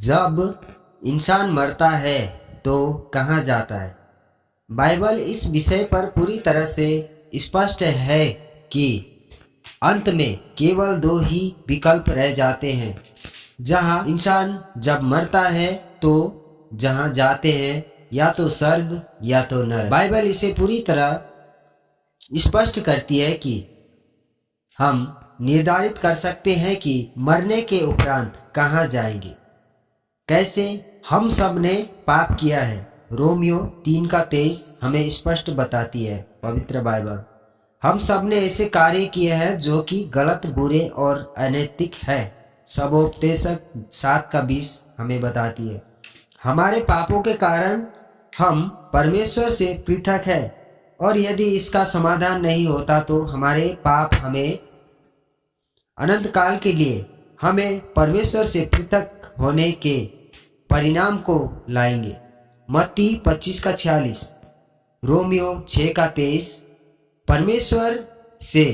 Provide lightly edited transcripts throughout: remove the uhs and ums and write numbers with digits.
जब इंसान मरता है तो कहाँ जाता है? बाइबल इस विषय पर पूरी तरह से स्पष्ट है कि अंत में केवल दो ही विकल्प रह जाते हैं। जहाँ इंसान जब मरता है तो जहाँ जाते हैं या तो स्वर्ग या तो नरक। बाइबल इसे पूरी तरह स्पष्ट करती है कि हम निर्धारित कर सकते हैं कि मरने के उपरांत कहाँ जाएंगे। कैसे? हम सब ने पाप किया है। रोमियो 3:23 हमें स्पष्ट बताती है पवित्र बाइबल। हम सब ने ऐसे कार्य किए हैं जो कि गलत, बुरे और अनैतिक है। सबोपदेशक 7:20 हमें बताती है हमारे पापों के कारण हम परमेश्वर से पृथक है, और यदि इसका समाधान नहीं होता तो हमारे पाप हमें अनंत काल के लिए हमें परमेश्वर से पृथक होने के परिणाम को लाएंगे। मत्ती 25:46, रोमियो 6:23। परमेश्वर से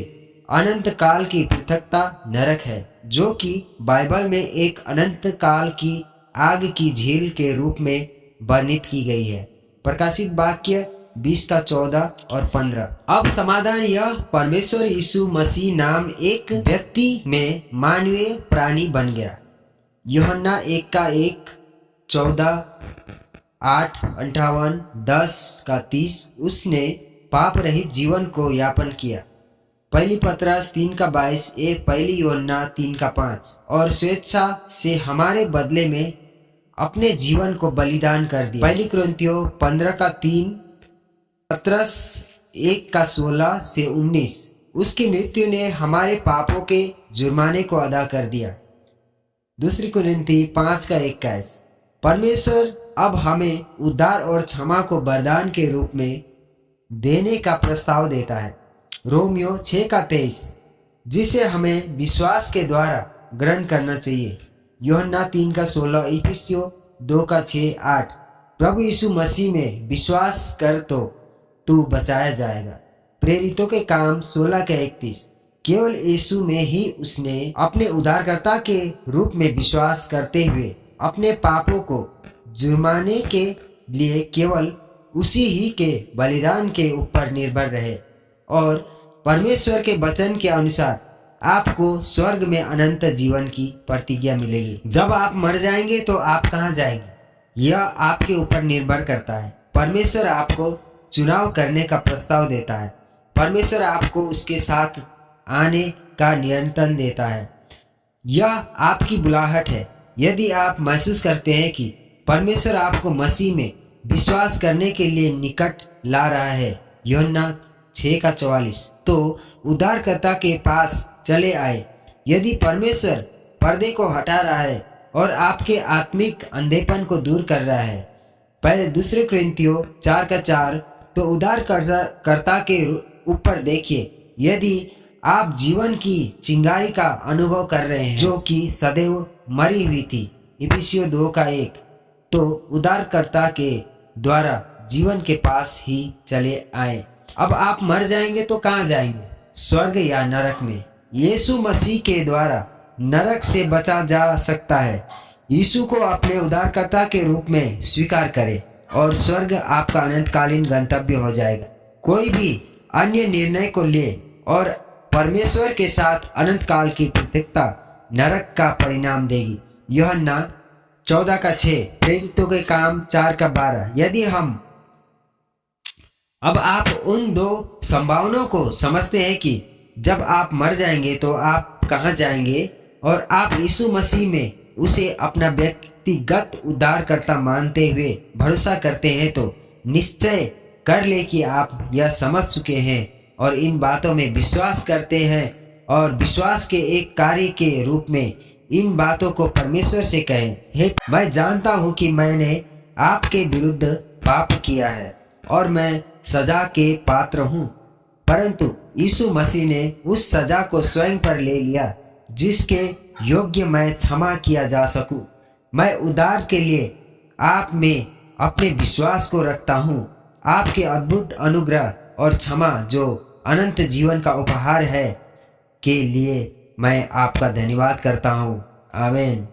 अनंत काल की पृथकता नरक है, जो कि बाइबल में एक अनंत काल की आग की झील के रूप में वर्णित की गई है। प्रकाशित वाक्य 20:14 और 15। अब समाधान यह परमेश्वर यीशु मसीह नाम एक व्यक्ति में मानवीय प्राणी बन गया। यूहन्ना 1:1, 14, 8, 58, 10:30 उसने पाप रहित जीवन को यापन किया। पहली पतरस 3:22 पहली यूहन्ना 3:5 और स्वेच्छा से हमारे बदले में अपने जीवन को बलिदान कर दिया। पहली कुरिन्थियों 15:3, पतरस 1:16 से 19। उसकी मृत्यु ने हमारे पापों के जुर्माने को अदा कर दिया। दूसरी कुरिन्थी 5:21। परमेश्वर अब हमें उद्धार और क्षमा को वरदान के रूप में देने का प्रस्ताव देता है। रोमियो 6:23 जिसे हमें विश्वास के द्वारा ग्रहण करना चाहिए। यूहन्ना 3:16, इफिसियों 2:6-8। प्रभु यीशु मसीह में विश्वास कर तो तू बचाया जाएगा। प्रेरितों के काम 16:31। केवल यीशु में ही उसने अपने उद्धारकर्ता के रूप में विश्वास करते हुए अपने पापों को जुर्माने के लिए केवल उसी ही के बलिदान के ऊपर निर्भर रहे, और परमेश्वर के वचन के अनुसार आपको स्वर्ग में अनंत जीवन की प्रतिज्ञा मिलेगी। जब आप मर जाएंगे तो आप कहाँ जाएंगे, यह आपके ऊपर निर्भर करता है। परमेश्वर आपको चुनाव करने का प्रस्ताव देता है। परमेश्वर आपको उसके साथ आने का नियंत्रण देता है। यह आपकी बुलाहट है। यदि आप महसूस करते हैं कि परमेश्वर आपको मसीह में विश्वास करने के लिए निकट ला रहा है, यूहन्ना 6:44, तो उद्धारकर्ता के पास चले आए। यदि परमेश्वर पर्दे को हटा रहा है और आपके आत्मिक अंधेपन को दूर कर रहा है, पहले दूसरे कुरिन्थियों 4:4, तो उद्धारकर्ता के ऊपर देखिए। यदि आप जीवन की चिंगारी का अनुभव कर रहे हैं जो कि सदैव मरी हुई थी, इफिसियों 2:1, तो उद्धारकर्ता के द्वारा जीवन के पास ही चले आए। अब आप मर जाएंगे तो कहाँ जाएंगे, स्वर्ग या नरक में? यीशु मसीह के द्वारा नरक से बचा जा सकता है। यीशु को अपने उद्धारकर्ता के रूप में स्वीकार करें और स्वर्ग आपका अनंतकालीन गंतव्य हो जाएगा। कोई भी अन्य निर्णय को ले और परमेश्वर के साथ अनंत काल की पृथकता नरक का परिणाम देगी। यूहन्ना 14:6, प्रेरितों के काम 4:12। यदि अब आप उन दो संभावनाओं को समझते हैं कि जब आप मर जाएंगे तो आप कहाँ जाएंगे, और आप यीशु मसीह में उसे अपना व्यक्तिगत उद्धारकर्ता मानते हुए भरोसा करते हैं, तो निश्चय कर ले कि आप यह समझ चुके हैं और इन बातों में विश्वास करते हैं, और विश्वास के एक कार्य के रूप में इन बातों को परमेश्वर से कहें, हे मैं जानता हूँ कि मैंने आपके विरुद्ध पाप किया है और मैं सजा के पात्र हूँ, परंतु यीशु मसीह ने उस सजा को स्वयं पर ले लिया जिसके योग्य मैं क्षमा किया जा सकूं। मैं उद्धार के लिए आप में अपने विश्वास को रखता हूँ। आपके अद्भुत अनुग्रह और क्षमा जो अनंत जीवन का उपहार है के लिए मैं आपका धन्यवाद करता हूँ। आमीन।